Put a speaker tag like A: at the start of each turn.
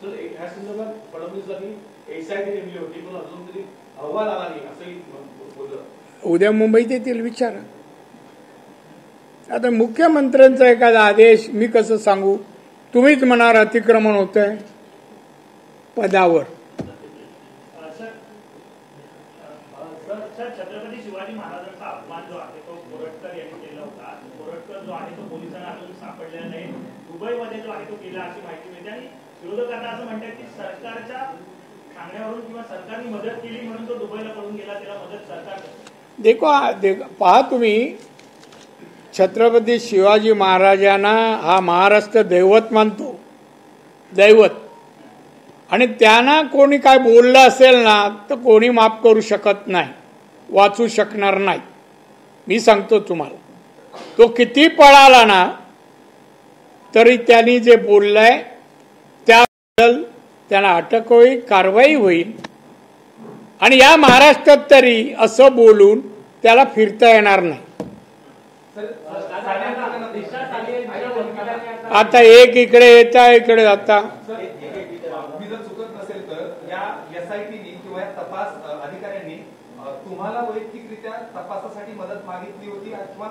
A: Sir ह्या संदर्भात फडणवीसांनी एसआयटी नेमली होती पण अजून तरी अहवाल आला नाही असंही बोललं।
B: उद्या मुंबईत येतील विचारा। आता मुख्यमंत्र्यांचा एखादा आदेश मी कसं सांगू? तुम्हीच म्हणाल अतिक्रमण होतंय पदावर।
C: छत्रपती शिवाजी महाराजांचा अपमान जो आहे तो कोरटकर यांनी केला होता। कोरटकर जो आहे तो पोलिसांना अजून सापडलेला नाही। दुबईमध्ये जो आहे तो केला अशी माहिती मिळते आणि विरोधकांना असं म्हणतात की सरकारच्या सांगण्यावरून किंवा सरकारने मदत केली म्हणून तो दुबईला पळून गेला, त्याला मदत सरकार
B: देखो पहा तुम्ही, छत्रपती शिवाजी महाराजांना हा महाराष्ट्र दैवत मानतो, दैवत। आणि त्यांना कोणी काय बोललं असेल ना तर कोणी माफ करू शकत नाही, वाचू शकणार नाही। मी सांगतो तुम्हाला, तो किती पळाला ना तरी त्यांनी जे बोललंय त्याबद्दल त्यांना अटक होईल, कारवाई होईल। आणि या महाराष्ट्रात तरी असं बोलून त्याला फिरता येणार नाही। आता एक इकडे येता इकडे जाता।
D: मी जर चुकत नसेल तर या एसआयटीने किंवा या तपास अधिकाऱ्यांनी तुम्हाला वैयक्तिकरित्या तपासासाठी मदत मागितली होती अथवा